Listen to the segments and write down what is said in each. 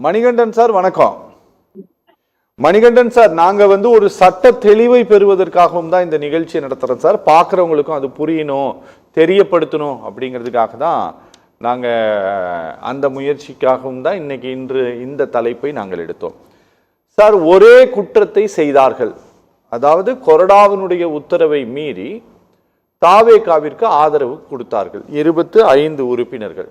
Manikandan sir வணக்கம். Manikandan sir, நாங்க ஒரு சட்ட தெளிவை பெறுவதற்காகவும் தான் இந்த நிகழ்ச்சியை நடத்துறோம் சார். பார்க்குறவங்களுக்கும் அது புரியணும், தெரியப்படுத்தணும் அப்படிங்கிறதுக்காக தான் நாங்க அந்த முயற்சிக்காகவும் தான் இன்று இந்த தலைப்பை நாங்கள் எடுத்தோம் சார். ஒரே குற்றத்தை செய்தார்கள், அதாவது கொறடாவினுடைய உத்தரவை மீறி தாவேகாவிற்கு ஆதரவு கொடுத்தார்கள் 25 உறுப்பினர்கள்.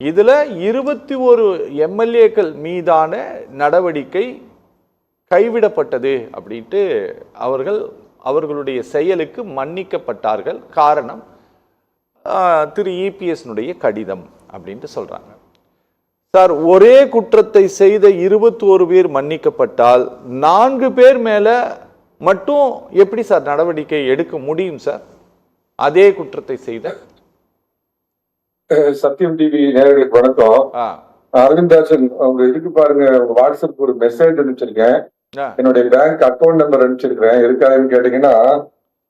இதுல 21 எம்எல்ஏக்கள் மீதான நடவடிக்கை கைவிடப்பட்டது அப்படின்ட்டு அவர்களுடைய செயலுக்கு மன்னிக்கப்பட்டார்கள். காரணம் திரு இபிஎஸ்னுடைய கடிதம் அப்படின்ட்டு சொல்றாங்க சார். ஒரே குற்றத்தை செய்த 21 பேர் மன்னிக்கப்பட்டால் 4 பேர் மேல மட்டும் எப்படி சார் நடவடிக்கை எடுக்க முடியும் சார்? அதே குற்றத்தை செய்த சத்தியம் டிவி நேயர்களுக்கு வணக்கம். அரவிந்தாசன் அவங்க இதுக்கு பாருங்க, உங்க வாட்ஸ்அப் ஒரு மெசேஜ் அனுப்பிச்சிருக்கேன். என்னுடைய பேங்க் அக்கௌண்ட் நம்பர் அனுப்பிச்சிருக்கிறேன். இருக்காதுன்னு கேட்டீங்கன்னா,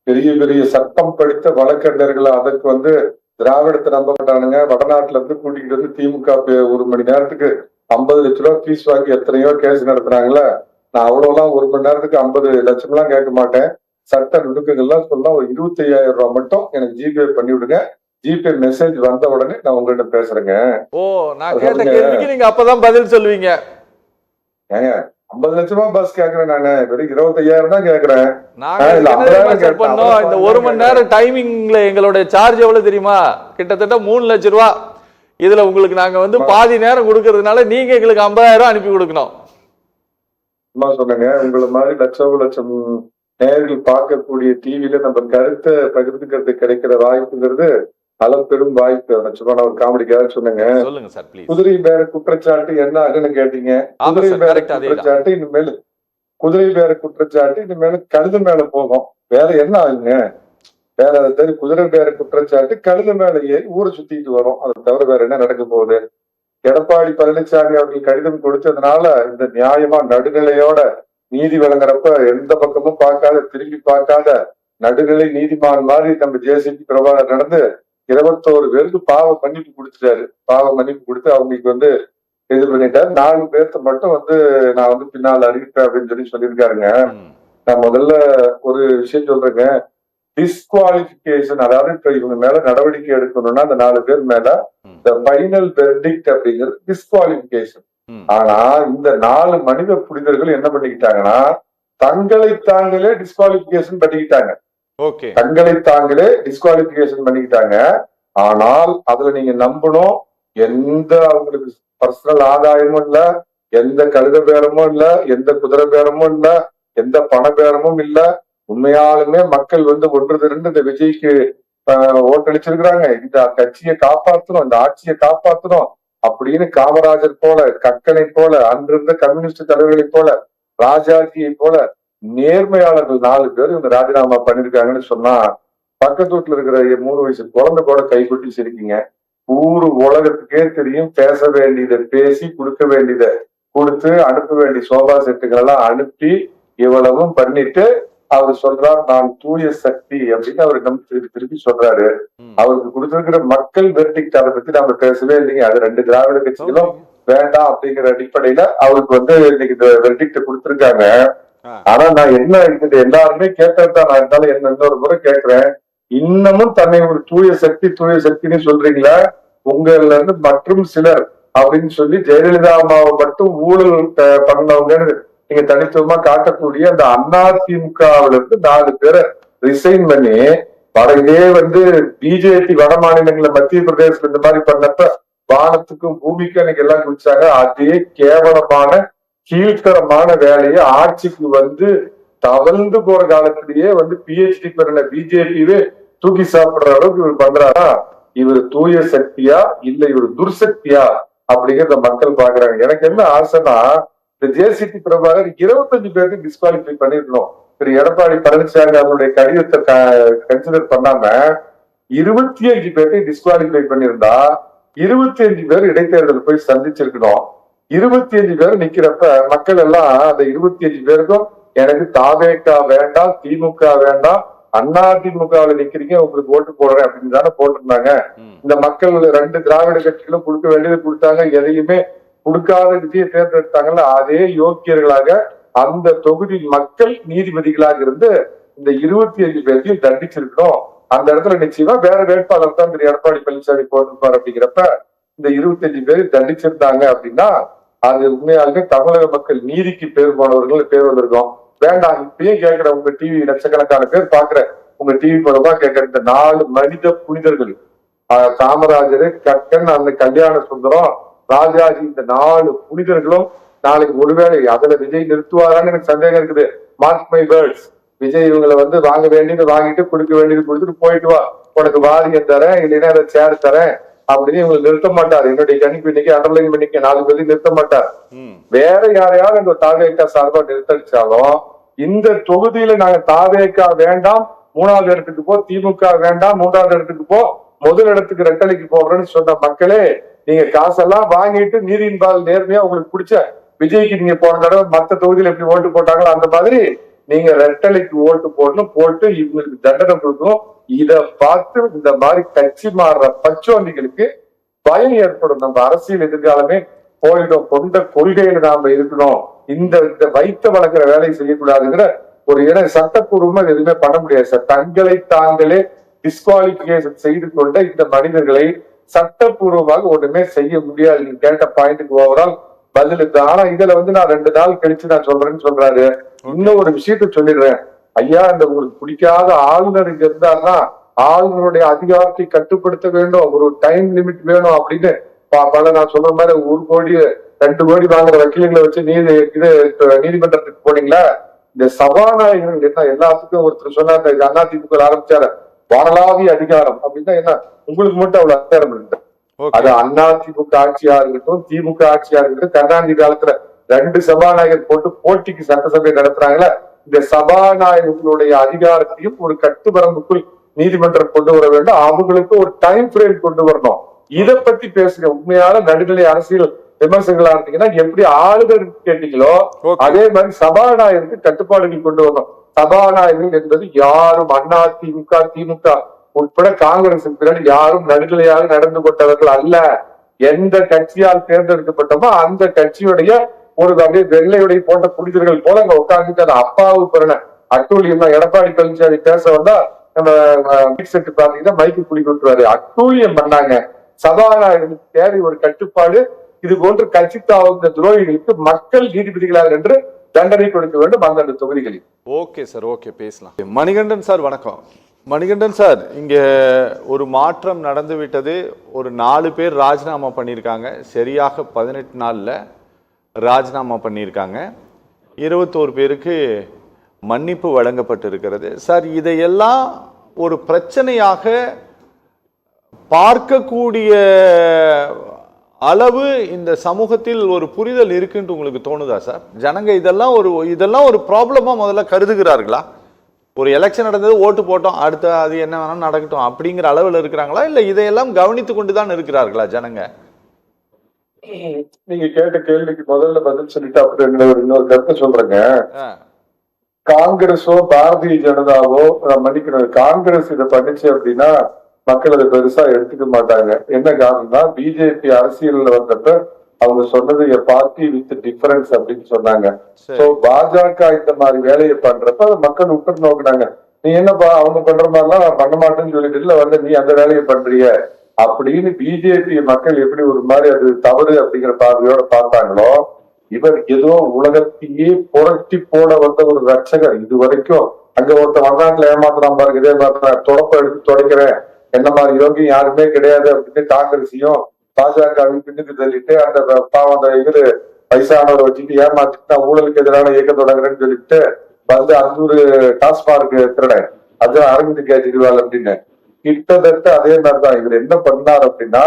பெரிய பெரிய சட்டம் படித்த வழக்கறிஞர்கள் அதற்கு திராவிடத்தை நம்ப மாட்டானுங்க. வடநாட்டுல இருந்து கூட்டிகிட்டு வந்து திமுக 1 மணி நேரத்துக்கு 50 லட்ச ரூபா ஃபீஸ் வாங்கி எத்தனையோ கேஸ் நடத்துறாங்களே. நான் அவ்வளவுலாம் 1 மணி நேரத்துக்கு 50 லட்சம் எல்லாம் கேட்க மாட்டேன். சட்ட நுணுக்கங்கள்லாம் சொன்னா ஒரு 25,000 ரூபாய் மட்டும் எனக்கு ஜிபே பண்ணி விடுங்க. ஜிபே மெசேஜ் வந்த உடனே நான் உங்கள்கிட்ட பேசுறேங்க. ஓ, நான் கேட்ட கேள்விக்கு நீங்க அப்பதான் பதில் சொல்லுவீங்க. ஏங்க 50 லட்சம் ரூபாய் பஸ் கேக்குறேன், நானு வெறும் 25,000 தான் கேக்குறேன். இந்த 1 மணி நேரம் டைமிங்ல எங்களுடைய சார்ஜ் எவ்வளவு தெரியுமா? கிட்டத்தட்ட 3 லட்சம் ரூபாய். இதுல உங்களுக்கு நாங்க பாதி நேரம் கொடுக்கறதுனால நீங்க எங்களுக்கு 50,000 அனுப்பி கொடுக்கணும். சொன்னேங்க, உங்களை மாதிரி லட்சம் நேயர்கள் பார்க்கக்கூடிய டிவில நம்ம கருத்தை பகிர்ந்துக்கிறது கிடைக்கிற வாய்ப்புங்கிறது அளப்பெரும் வாய்ப்பு. சும்மா நான் ஒரு காமெடிக்காக சொன்னேங்க. குதிரை பேர குற்றச்சாட்டு என்ன ஆகுன்னு கேட்டீங்க. குதிரை பேர குற்றச்சாட்டு இனிமேல் கழுது மேல போகும். வேற என்ன ஆகுங்க? வேற குதிரை பேர குற்றச்சாட்டு கழுது மேல ஏறி ஊரை சுத்திட்டு வரும். அதை தவிர வேற என்ன நடக்க போகுது? எடப்பாடி பழனிசாமி அவர்கள் கடிதம் கொடுத்ததுனால இந்த நியாயமா நடுநிலையோட நீதி வழங்குறப்ப எந்த பக்கமும் பார்க்காத, திரும்பி பார்க்காத நடுநிலை நீதிமான் மாதிரி நம்ம ஜேசிபி பிரபாகர் நடந்து 21 பேருக்கு பாவ மன்னிப்பு கொடுத்துட்டாரு. பாவ மன்னிப்பு கொடுத்து அவங்களுக்கு இது பண்ணிட்டாரு. 4 பேர்த்த மட்டும் நான் பின்னால் அறிவிப்பேன் அப்படின்னு சொல்லியிருக்காருங்க. நான் முதல்ல ஒரு விஷயம் சொல்றேங்க. டிஸ்குவாலிபிகேஷன், அதாவது இப்ப இவங்க மேல நடவடிக்கை எடுக்கணும்னா அந்த 4 பேர் மேல இந்த ஃபைனல் வெர்டிக்ட் அப்படிங்கிறது டிஸ்குவாலிபிகேஷன். ஆனா இந்த 4 மனித புனிதர்கள் என்ன பண்ணிக்கிட்டாங்கன்னா, தங்களை தாங்களே டிஸ்குவாலிபிகேஷன் பண்ணிக்கிட்டாங்க. தங்களை தாங்களே டிஸ்குவாலிபிகேஷன் பண்ணிக்கிட்டாங்க. ஆனால் அதுல நீங்க நம்பணும், எந்த அவங்களுக்கு பர்சனல் ஆதாயமும் இல்ல, எந்த கழுத பேரமும் இல்ல, எந்த குதிரை பேரமும் இல்ல, எந்த பண பேரமும் இல்ல. உண்மையாலுமே மக்கள் ஒன்று திரண்டு இந்த விஜய்க்கு ஓட்டளிச்சிருக்கிறாங்க. இந்த கட்சியை காப்பாற்றணும், இந்த ஆட்சியை காப்பாற்றணும் அப்படின்னு காமராஜர் போல, கக்கனை போல, அன்றிருந்த கம்யூனிஸ்ட் தலைவர்களை போல, ராஜாஜியை போல நேர்மையாளர்கள் 4 பேர் இவங்க ராஜினாமா பண்ணிருக்காங்கன்னு சொன்னா, பக்கத்து வீட்டுல இருக்கிற 3 வயசு குழந்தை கூட கைகொட்டி சிரிக்குங்க. ஊரு உலகத்துக்கே தெரியும், பேச வேண்டியதை பேசி, கொடுக்க வேண்டியதை கொடுத்து, அனுப்ப வேண்டிய சோபா செட்டுகள் எல்லாம் அனுப்பி இவ்வளவும் பண்ணிட்டு அவர் சொல்றார், நான் தூய சக்தி அப்படின்னு அவர் திருப்பி சொல்றாரு. அவருக்கு கொடுத்திருக்கிற மக்கள் வெர்டிக்ட், அதை பத்தி நம்ம பேசவே இல்லைங்க. அது 2 திராவிட கட்சிகளும் வேண்டாம் அப்படிங்கிற அடிப்படையில அவருக்கு இன்னைக்கு இந்த வெர்டிக்ட் கொடுத்திருக்காங்க. ஆனா நான் என்ன எல்லாருமே கேட்டதுதான். நான் இருந்தாலும் இன்னொரு முறை கேட்கிறேன், இன்னமும் தன்னை ஒரு தூய சக்தின்னு சொல்றீங்களா? உங்கள்ல இருந்து மற்றும் சிலர் அப்படின்னு சொல்லி ஜெயலலிதா அம்மாவை மட்டும் ஊழல் பண்ணவங்கன்னு நீங்க தனித்துவமா காட்டக்கூடிய அந்த அதிமுகவுல இருந்து 4 பேரை ரிசைன் பண்ணி இதே பிஜேபி வட மாநிலங்கள மத்திய பிரதேசத்துல இந்த மாதிரி பண்ணப்ப வானத்துக்கும் பூமிக்கும் எனக்கு எல்லாம் குடிச்சாங்க. அதே கேவலமான கீழ்த்தரமான வேலையை ஆட்சிக்கு தவழ்ந்து போற காலத்திலேயே பிஹெச்டி பெறின பிஜேபியே தூக்கி சாப்பிடுற அளவுக்கு இவர் பண்றாரா? இவர் தூய சக்தியா இல்ல இவர் துர்சக்தியா அப்படிங்கிறத மக்கள் பாக்குறாங்க. எனக்கு என்ன ஆசைன்னா, இந்த ஜேசிபி பிரபாகர் 25 பேருக்கு டிஸ்குவாலிஃபை பண்ணிருக்கணும். திரு எடப்பாடி பழனிசாமி அவருடைய கடிதத்தை கன்சிடர் பண்ணாம 25 பேர்த்தை டிஸ்குவாலிஃபை பண்ணிருந்தா 25 பேர் இடைத்தேர்தல் போய் சந்திச்சிருக்கணும். 25 பேர் நிக்கிறப்ப மக்கள் எல்லாம் அந்த 25 பேருக்கும் எனக்கு தாவேகா வேண்டாம், திமுக வேண்டாம், அதிமுகவில் நிக்கிறீங்க, உங்களுக்கு ஓட்டு போடுறேன் அப்படின்னு தானே போட்டிருந்தாங்க. இந்த மக்கள் 2 திராவிட கட்சிகளும் கொடுக்க வேண்டியது கொடுத்தாங்க. எதையுமே கொடுக்காத விஜயை தேர்ந்தெடுத்தாங்கல்ல, அதே யோக்கியர்களாக அந்த தொகுதி மக்கள் நீதிபதிகளாக இருந்து இந்த 25 பேரையும் தண்டிச்சிருக்கணும். அந்த இடத்துல நிச்சயமா வேற வேட்பாளர் தான் திரு எடப்பாடி பழனிசாமி போட்டிருப்பார். அப்படிங்கிறப்ப இந்த 25 பேரை தண்டிச்சிருந்தாங்க அப்படின்னா அது உண்மையாலுமே தமிழக மக்கள் நீதிக்கு பேர் போனவர்கள் பேர் வந்திருக்கும். வேண்டாம், இப்பயும் கேட்கிற உங்க டிவி லட்சக்கணக்கான பேர் பாக்குற உங்க டிவி மூலமா கேட்கிற இந்த 4 மனித புனிதர்கள், காமராஜர், கக்கன், அந்த கல்யாண சுந்தரம், ராஜாஜி, இந்த 4 புனிதர்களும் நாளைக்கு ஒருவேளை அதுல விஜய் நிறுத்துவாரான்னு எனக்கு சந்தேகம் இருக்குது. Mark my words. விஜய் இவங்களை வாங்க வேண்டியது வாங்கிட்டு கொடுக்க வேண்டியது கொடுத்துட்டு போயிட்டு வா, உனக்கு வாரியம் தரேன் இல்லைன்னா அதை சேர் தரேன் அப்படின்னு இவங்களை நிறுத்த மாட்டார். என்னுடைய கணிப்பு இன்னைக்கு அண்டர்லைன் பண்ணிக்க 4 பேரையும் நிறுத்த மாட்டார். வேற யாரையாவது இந்த தாவேக்கா சார்பா நிறுத்தடிச்சாலும் இந்த தொகுதியில நாங்க தாவேக்கா வேண்டாம் 3வது இடத்துக்கு போ, திமுக வேண்டாம் 3வது இடத்துக்கு போ, முதல் இடத்துக்கு ரெட்டலைக்கு போடுறேன்னு சொன்ன மக்களே, நீங்க காசெல்லாம் வாங்கிட்டு நீதியின் பால் நேர்மையா உங்களுக்கு பிடிச்ச விஜய்க்கு நீங்க போன தடவை மத்த தொகுதியில எப்படி ஓட்டு போட்டாங்களோ அந்த மாதிரி நீங்க ரெட்டலைக்கு ஓட்டு போடணும், போட்டு இவங்களுக்கு தண்டனை கொடுக்கணும். இத பார்த்து இந்த மாதிரி கட்சி மாறுற பச்சோண்டிகளுக்கு பயம் ஏற்படும். நம்ம அரசியல் எதிர்காலமே போயிடும். கொண்ட கொள்கையில நாம இருக்கணும். இந்த வைத்த வளர்க்கிற வேலையை செய்யக்கூடாதுங்கிற ஒரு இடம் சட்டப்பூர்வமா எதுவுமே பண்ண முடியாது சார். தங்களை தாங்களே டிஸ்குவாலிபிகேஷன் செய்து கொண்ட இந்த மனிதர்களை சட்டப்பூர்வமாக ஒண்ணுமே செய்ய முடியாது. நீங்க கேட்ட பாயிண்ட்டுக்கு ஓவரால் பதில் இருக்கு. ஆனா இதுல நான் 2 நாள் கழிச்சு நான் சொல்றேன்னு சொல்றாரு. இன்னும் ஒரு விஷயத்த சொல்லிடுறேன் ஐயா, இந்த உங்களுக்கு பிடிக்காத ஆளுநர் இங்க இருந்தாருன்னா ஆளுநருடைய அதிகாரத்தை கட்டுப்படுத்த வேண்டும், ஒரு டைம் லிமிட் வேணும் அப்படின்னு பல நான் சொல்ற மாதிரி 1 கோடி 2 கோடி வாங்குற வக்கீல்களை வச்சு நீதிமன்றத்துக்கு போனீங்களா? இந்த சபாநாயகர்கள் என்ன எல்லாத்துக்கும் ஒருத்தர் சொன்னார், அதிமுக ஆரம்பிச்சாரு வானலாவிய அதிகாரம் அப்படின்னா என்ன, உங்களுக்கு மட்டும் அவ்வளவு அதிகாரம் இருக்கு. அது அதிமுக ஆட்சியா இருக்கட்டும் திமுக ஆட்சியா இருக்கட்டும், கருணாநிதி காலத்துல 2 சபாநாயகர் போட்டு போட்டிக்கு சட்டசபை நடத்துறாங்களா, இந்த சபாநாயகர்களுடைய அதிகாரத்தையும் ஒரு கட்டுவரம்புக்குள் நீதிமன்றம் கொண்டு வர வேண்டும். அவங்களுக்கு ஒரு டைம் பிரேம் கொண்டு வரணும். இத பத்தி பேசுங்க. உண்மையான நடுநிலை அரசியல் விமர்சகங்களா இருந்தீங்கன்னா எப்படி ஆளுநர் கேட்டீங்களோ அதே மாதிரி சபாநாயகருக்கு கட்டுப்பாடுகள் கொண்டு வரணும். சபாநாயகர்கள் என்பது யாரும் அதிமுக திமுக உட்பட காங்கிரஸ் பின்னாடி யாரும் நடுநிலையாக நடந்து கொண்டவர்கள் அல்ல. எந்த கட்சியால் தேர்ந்தெடுக்கப்பட்டமோ அந்த கட்சியுடைய ஒரு அப்படியே வெள்ளையுடைய போன்ற புனிதர்கள் போல அங்க உட்கார்ந்துட்டு அந்த அப்பாவு பிறன அட்டூழியம். எடப்பாடி பழனிசாமி பேச வந்தா நம்ம பாத்தீங்கன்னா மைக்கு குடி கொண்டுருவாரு. அட்டூழியம் பண்ணாங்க. சபாநாயகருக்கு தேவை ஒரு கட்டுப்பாடு. இது போன்று கட்சி தாவுகிற துரோகிகளுக்கு மக்கள் நீதிபதிகளாக என்று தண்டனை கொடுக்க வேண்டும் அந்தந்த தொகுதிகளில். ஓகே சார், ஓகே, பேசலாம். மணிகண்டன் சார் வணக்கம். மணிகண்டன் சார், இங்க ஒரு மாற்றம் நடந்து விட்டது. ஒரு 4 பேர் ராஜினாமா பண்ணியிருக்காங்க. சரியாக 18 நாள்ல ராஜினாமா பண்ணியிருக்காங்க. 21 பேருக்கு மன்னிப்பு வழங்கப்பட்டிருக்கிறது. சார், இதையெல்லாம் ஒரு பிரச்சனையாக பார்க்கக்கூடிய அளவு இந்த சமூகத்தில் ஒரு புரிதல் இருக்குன்னு உங்களுக்கு தோணுதா சார்? ஜனங்க இதெல்லாம் ஒரு ப்ராப்ளமா முதல்ல கருதுகிறார்களா? ஒரு எலெக்ஷன் நடந்தது, ஓட்டு போட்டோம், அடுத்த அது என்ன வேணாலும் நடக்கட்டும் அப்படிங்கிற அளவில் இருக்கிறாங்களா, இல்ல இதையெல்லாம் கவனித்து கொண்டுதான் இருக்கிறார்களா ஜனங்க? நீங்க கேட்ட கேள்விக்கு முதல்ல பதில் சொல்லிட்டு அப்படி இன்னொரு கருத்தை சொல்றேங்க. காங்கிரஸோ பாரதிய ஜனதாவோ மன்னிக்கணும், காங்கிரஸ் இதை பண்ணிச்சு அப்படின்னா மக்கள் அதை பெருசா எடுத்துக்க மாட்டாங்க. என்ன காரணம்னா பிஜேபி அரசியல்ல வந்தப்ப அவங்க சொன்னது எ பார்ட்டி வித் டிஃபரன்ஸ் அப்படின்னு சொன்னாங்க. சோ பாஜக இந்த மாதிரி வேலையை பண்றப்ப அதை மக்கள் உற்று நோக்குனாங்க. நீ என்னப்பா அவங்க பண்ற மாதிரிலாம் நான் பண்ண மாட்டேன்னு சொல்லிட்டு இல்ல நீ அந்த வேலையை பண்றிய அப்படின்னு பிஜேபி மக்கள் எப்படி ஒரு மாதிரி அது தவறு அப்படிங்கிற பார்வையோட பார்த்தாங்களோ, இவர் ஏதோ உலகத்தையே புரட்டி போட வந்த ஒரு ரட்சகர். இது வரைக்கும் அங்க ஒருத்தர் வந்தாட்டில் ஏமாத்துறான் பாருங்க, இதே மாதிரி தொடப்ப எடுத்து தொடக்கிறேன் என்ன மாதிரி யோகியம் யாருமே கிடையாது அப்படின்னு காங்கிரஸையும் பாஜகவையும் பின்னுக்கு தள்ளிட்டு அந்த பாவம் அந்த இவரு வயசானவரை வச்சுட்டு ஏமாத்திட்டு ஊழலுக்கு எதிரான இயக்கம் தொடங்குறேன்னு சொல்லிட்டு அந்த ஒரு டாஸ்மார்க் திருட அதுதான் அரவிந்த் கெஜ்ரிவால் அப்படின்னு கிட்டத்தட்ட அதே மாதிரிதான் இவர் என்ன பண்ணார் அப்படின்னா,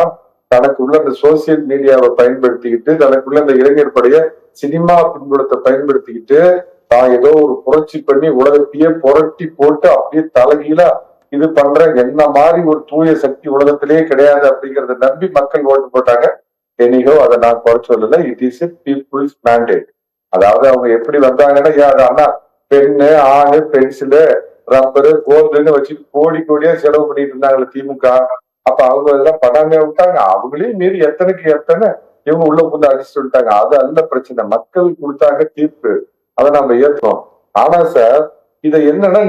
தனக்குள்ள அந்த சோசியல் மீடியாவை பயன்படுத்திக்கிட்டு தனக்குள்ள அந்த இளைஞர் படைய சினிமா பின்புலத்தை பயன்படுத்திக்கிட்டு தான் ஏதோ ஒரு புரட்சி பண்ணி உலகத்தையே புரட்டி போட்டு அப்படியே தலைகீழா இது பண்ற என்ன மாதிரி ஒரு தூய சக்தி உலகத்திலேயே கிடையாது அப்படிங்கறத நம்பி மக்கள் ஓட்டு போட்டாங்க. எனிகோ அதை நான் குறை சொல்லல. It is a people's mandate. அதாவது அவங்க எப்படி வந்தாங்கன்னா அண்ணா பெண்ணு ஆணு பென்சிலு ரப்பரு கோல்டுன்னு வச்சுட்டு கோடியா செலவு பண்ணிட்டு இருந்தாங்க திமுக. அப்ப அவங்க எல்லாம் படாமே விட்டாங்க. அவங்களையும் மீறி எத்தனைக்கு எத்தனை இவங்க உள்ள புந்து அடிச்சுட்டு விட்டாங்க. அது அல்ல பிரச்சனை. மக்கள் கொடுத்தாங்க தீர்ப்பு, அதை நம்ம ஏற்றோம். ஆனா சார், இதை என்னன்னா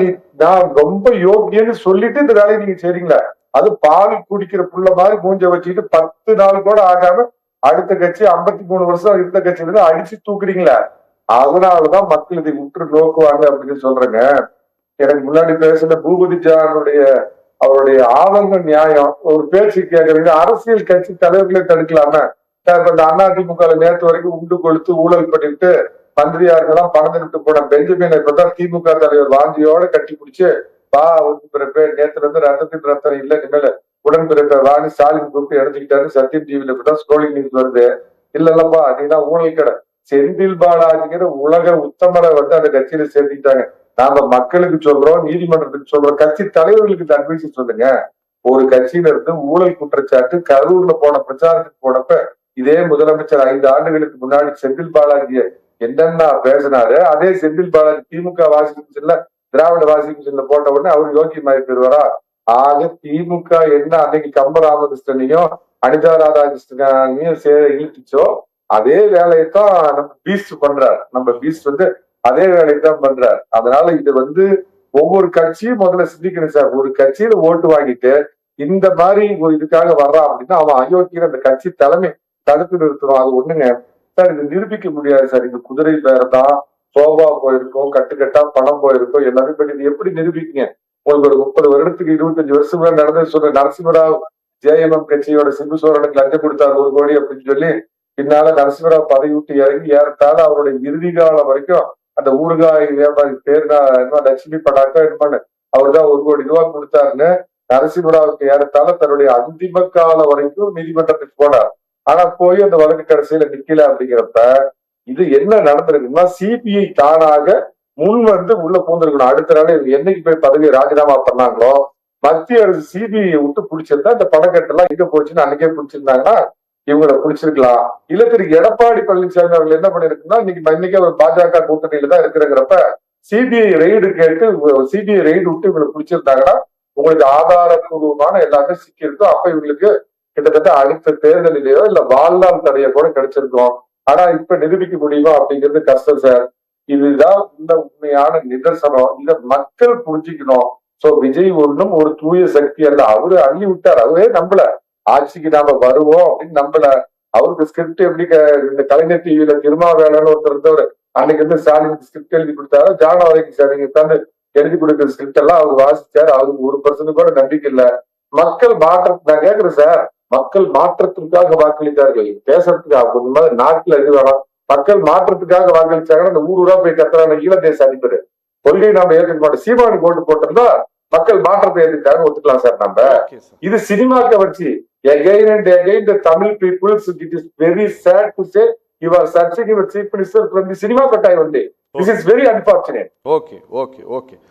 நான் ரொம்ப யோக்கியன்னு சொல்லிட்டு இந்த வேலையை நீங்க செய்றீங்களா? அது பால் குடிக்கிற புள்ள மாதிரி மூஞ்ச வச்சுக்கிட்டு 10 நாள் கூட ஆகாம அடுத்த கட்சி 53 வருஷம் இருந்த கட்சியில அடிச்சு தூக்குறீங்களா? அதனாலதான் மக்கள் இதை உற்று நோக்குவாங்க அப்படின்னு சொல்றேங்க. எனக்கு முன்னாடி பேசுன பூபதி ஜானுடைய அவருடைய ஆதங்க நியாயம் ஒரு பேச்சு கேட்கறீங்க. அரசியல் கட்சி தலைவர்களே தடுக்கலாம இந்த அதிமுக நேற்று வரைக்கும் உண்டு கொளுத்து ஊழல் பண்ணிட்டு மந்திரியா இருக்கலாம் பணம் திட்டு போன பெஞ்சமின் இப்பதான் திமுக தலைவர் வாஞ்சியோட கட்டி பிடிச்சு உடன்பிறப்பே நேத்துல இருந்து ரத்தத்தின் ரத்தம் இல்ல இனிமேல உடன்பிறப்பை வாங்கி ஸ்டாலின் கூப்பிட்டு எடுத்துக்கிட்டாரு சத்தியம் டிவில இப்பதான் ஸ்க்ரோலிங் நியூஸ் வருது. இல்லல்லப்பா நீதான் ஊழல் கடை செந்தில் பாலாஜிங்கிற உலக உத்தமரை அந்த கட்சியில சேர்த்துக்கிட்டாங்க. நாம மக்களுக்கு சொல்றோம், நீதிமன்றத்துக்கு சொல்றோம், கட்சி தலைவர்களுக்கு அட்வைஸ் சொல்லுங்க. ஒரு கட்சியில இருந்து ஊழல் குற்றச்சாட்டு கரூர்ல போன பிரச்சாரத்துக்கு போனப்ப இதே முதலமைச்சர் 5 ஆண்டுகளுக்கு முன்னாடி செந்தில் பாலாஜிய என்னென்ன பேசினாரு, அதே செந்தில் பாலாஜி திமுக வாசிக்கல திராவிட வாசிக்கல போட்ட உடனே அவர் யோக்கியமாயி பெறுவாரா? ஆக திமுக என்ன அன்னைக்கு கம்ப ராமகிருஷ்ணனையும் அனிதா ராதாகிருஷ்ணனையும் இழுத்துச்சோ அதே வேலையைத்தான் நம்ம பீஸ்ட் பண்றாரு. நம்ம பீஸ்ட் அதே வேலையைத்தான் பண்றாரு. அதனால இது ஒவ்வொரு கட்சியும் முதல்ல சிந்திக்கணும் சார். ஒரு கட்சியில ஓட்டு வாங்கிட்டு இந்த மாதிரி ஒரு இதுக்காக வர்றான் அப்படின்னா அவன் அயோக்கியர் அந்த கட்சி தலைமை தடுத்து நிறுத்தணும். அது ஒண்ணுங்க சார். இது நிரூபிக்க முடியாது சார். இந்த குதிரை பேரதான் சோபா போயிருக்கும், கட்டுக்கட்டா பணம் போயிருக்கும், எல்லாமே பட் இது எப்படி நிரூபிக்கீங்க? உங்களுக்கு ஒரு 30 வருடத்துக்கு 25 வருஷம் நடந்து சொல்ற நரசிம்மராவ் ஜேஎம்எம் கட்சியோட சிம்பு சோரனுக்கு லஞ்சம் கொடுத்தாரு 1 கோடி அப்படின்னு சொல்லி பின்னால நரசிம்மராவ் பதவி விட்டு இறங்கி ஏறத்தாழ அவருடைய இறுதி காலம் வரைக்கும் அந்த ஊறுகாய் வியாபாரி பேர் லட்சுமி படாக்கா என்னன்னு அவர் தான் 1 கோடி ரூபாய் கொடுத்தாருன்னு நரசிம்மராவுக்கு ஏறத்தாழ தன்னுடைய அந்திம காலம் வரைக்கும் நீதிமன்றத்துக்கு போனார். ஆனா போய் அந்த வழக்கு கடைசியில நிக்கல. அப்படிங்கிறப்ப இது என்ன நடந்திருக்குன்னா சிபிஐ தானாக முன் உள்ள பூந்திருக்கணும். அடுத்த நாள் என்னைக்கு போய் பதவியை ராஜினாமா பண்ணாங்களோ மத்திய அரசு சிபிஐ விட்டு பிடிச்சிருந்தா இந்த பணக்கட்டெல்லாம் எங்க போச்சுன்னு அன்னைக்கே பிடிச்சிருந்தாங்கன்னா இவங்களை பிடிச்சிருக்கலாம். இல்ல திரு எடப்பாடி பழனிசாமி அவர்கள் என்ன பண்ணிருக்குன்னா இன்னைக்கு அவர் பாஜக கூட்டணியில தான் இருக்கிறங்கிறப்ப சிபிஐ ரெய்டு கேட்டு சிபிஐ ரெய்டு விட்டு இவங்களை பிடிச்சிருந்தாங்கன்னா உங்களுக்கு ஆதாரப்பூர்வமான எல்லாமே சிக்கியிருக்கும். அப்ப இவங்களுக்கு கிட்டத்தட்ட அடுத்த தேர்தலிலேயோ இல்ல வாழ்நாள் தடையை கூட கிடைச்சிருக்கும். ஆனா இப்ப நிரூபிக்க முடியுமா அப்படிங்கிறது கஷ்டம் சார். இதுதான் இந்த உண்மையான நிதர்சனம். இத மக்கள் புரிஞ்சுக்கணும். சோ விஜய் ஒன்றும் ஒரு தூய சக்தி அல்ல. அவரு அள்ளி விட்டார். அவரே நம்பல ஆட்சிக்கு நாம வருவோம் அப்படின்னு நம்பல. அவருக்கு ஸ்கிரிப்ட் எப்படி இந்த கலைஞர் டிவியில திருமாவேலன்னு ஒருத்தர் இருந்தவர் அன்னைக்கு ஸ்டாலின் ஸ்கிரிப்ட் எழுதி கொடுத்தாரு. ஜானவரைக்கு சார் நீங்க உட்காந்து எழுதி கொடுக்குற ஸ்கிரிப்ட் எல்லாம் அவர் வாசிச்சாரு. அவருக்கு 1% கூட நம்பிக்கை இல்ல. மக்கள் நான் கேக்குறேன் சார், மக்கள் மாற்றத்திற்காக வாக்களித்தார்கள். பேசுறதுக்காக கொஞ்சம் மாதிரி நாட்டுல இது வேணும். மக்கள் மாற்றத்துக்காக வாக்களிச்சாங்கன்னா இந்த ஊரா போய் கத்துறாங்க ஈழ தேச அதிபர் கொள்கை நாம ஏற்றுக்க மாட்டோம். சீமானு ஓட்டு போட்டிருந்தா மக்கள் மாற்றத்தை ஏற்றுக்காக ஒத்துக்கலாம் சார். நம்ம இது சினிமாக்க வச்சு again and again the Tamil people, it is very sad to say you are searching your chief minister from the cinema kotai only. This is very unfortunate. Okay.